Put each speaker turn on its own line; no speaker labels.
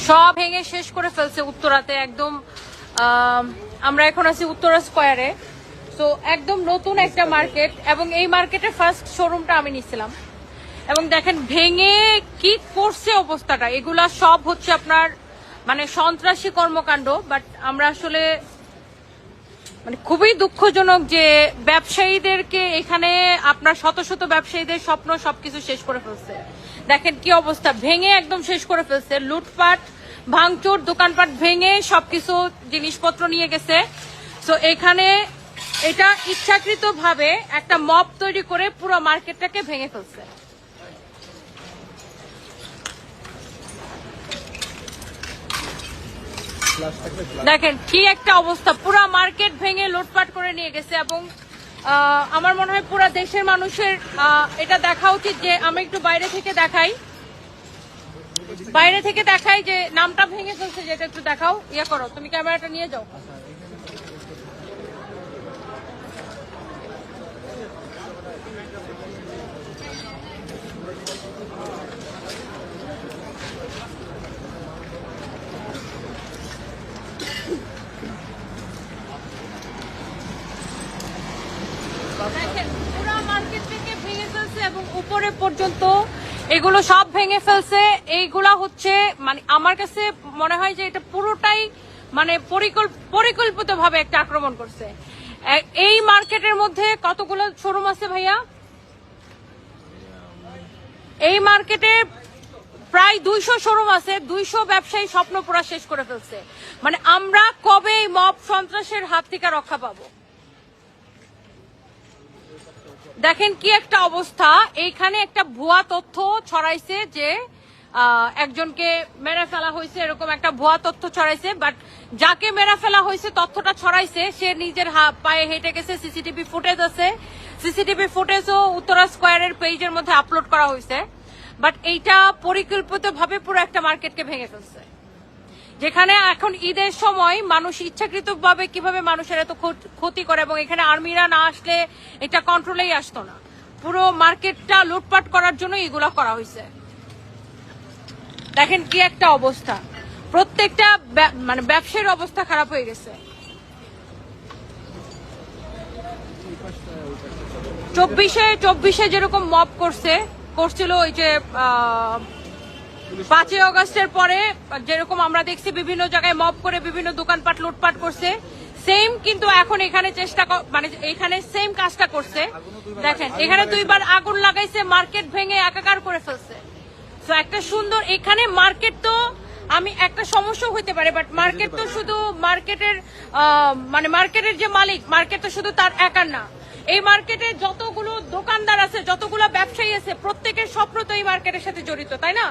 সব ভেঙে শেষ করে ফেলছে উত্তরাতে একদম। আমরা এখন আছি উত্তরা স্কয়ারে। তো একদম নতুন একটা মার্কেট, এবং এই মার্কেটের ফার্স্ট শোরুমটা আমি নিছিলাম। এবং দেখেন ভেঙে কি করছে অবস্থাটা। এগুলা সব হচ্ছে আপনার মানে সন্ত্রাসী কর্মকাণ্ড। বাট আমরা আসলে মানে খুবই দুঃখজনক যে ব্যবসায়ীদেরকে এখানে আপনার শত শত ব্যবসায়ীদের স্বপ্ন সবকিছু শেষ করে ফেলছে। দেখেন কি অবস্থা, ভেঙে একদম শেষ করে ফেলছে। লুটপাট, ভাঙচুর, দোকানপাট ভেঙে সবকিছু জিনিসপত্র নিয়ে গেছে। তো এখানে এটা ইচ্ছাকৃত ভাবে একটা মব তৈরি করে পুরো মার্কেটটাকে ভেঙে ফেলছে। দেখেন কি একটা অবস্থা, পুরো মার্কেট ভেঙে লুটপাট করে নিয়ে গেছে। এবং আমার মনে হয় পুরো দেশের মানুষের এটা দেখা উচিত যে আমি একটু বাইরে থেকে দেখাই যে নামটা ভেঙে ফেলছে, যেটা একটু দেখাও। ইয়ে করো, তুমি ক্যামেরাটা নিয়ে যাও। দেখেন পুরো মার্কেট থেকে ভেঙে ফেলছে এবং উপরে পর্যন্ত এগুলো সব ভেঙে ফেলছে। এইগুলা হচ্ছে মানে আমার কাছে মনে হয় যে এটা পুরোটাই মানে পরিকল্পিত ভাবে একটা আক্রমণ করছে। এই মার্কেটের মধ্যে কতগুলো শোরুম আছে ভাইয়া? এই মার্কেটে প্রায় 200 শোরুম আছে। 200 ব্যবসায়ী স্বপ্ন পুরা শেষ করে ফেলছে। মানে আমরা কবে এই মব সন্ত্রাসের হাত থেকে রক্ষা পাবো? দেখেন কি একটা অবস্থা। এইখানে একটা ভুয়া তথ্য ছড়াইছে যে একজনকে মেরে ফেলা হয়েছে, এরকম একটা ভুয়া তথ্য ছড়াইছে। বাট যাকে মেরে ফেলা হয়েছে, তথ্যটা ছড়াইছে, সে নিজের পায়ে হেঁটে গেছে। সিসিটিভি ফুটেজ আছে, সিসিটিভি ফুটেজও উত্তরা স্কয়ারের পেজের মধ্যে আপলোড করা হয়েছে। বাট এইটা পরিকল্পিত ভাবে পুরো একটা মার্কেটকে ভেঙে ফেলছে। যেখানে এখন ঈদের সময় মানুষ ইচ্ছাকৃত ভাবে কিভাবে মানুষের এত ক্ষতি করে, এবং এখানে আর্মিরা না আসলে এটা কন্ট্রোলেই আসতো না। পুরো মার্কেটটা লুটপাট করার জন্য এগুলা করা হয়েছে। দেখেন কি একটা অবস্থা, প্রত্যেকটা মানে ব্যবসার অবস্থা খারাপ হয়ে গেছে। 24-এ যেরকম মব করছিল ওই যে 5ই আগস্টের পরে যেরকম আমরা দেখছি বিভিন্ন জায়গায় মব করে বিভিন্ন দোকানপাট লুটপাট করছে, সেম কিন্তু এখন এখানে মানে এখানে সেম কাজটা করছে। দেখেন এখানে 2বার আগুন লাগাইছে, মার্কেট ভেঙে একাকার করে ফেলছে। তো একটা সুন্দর এখানে মার্কেট, তো আমি একটা সমস্যা হইতে পারে, বাট মার্কেট তো শুধু মার্কেটের মানে মার্কেটের যে মালিক, মার্কেট তো শুধু তার একার না। এই মার্কেটে যতগুলো দোকানদার আছে, যতগুলো ব্যবসায়ী আছে, প্রত্যেকের স্বপ্ন তো এই মার্কেটের সাথে জড়িত, তাই না?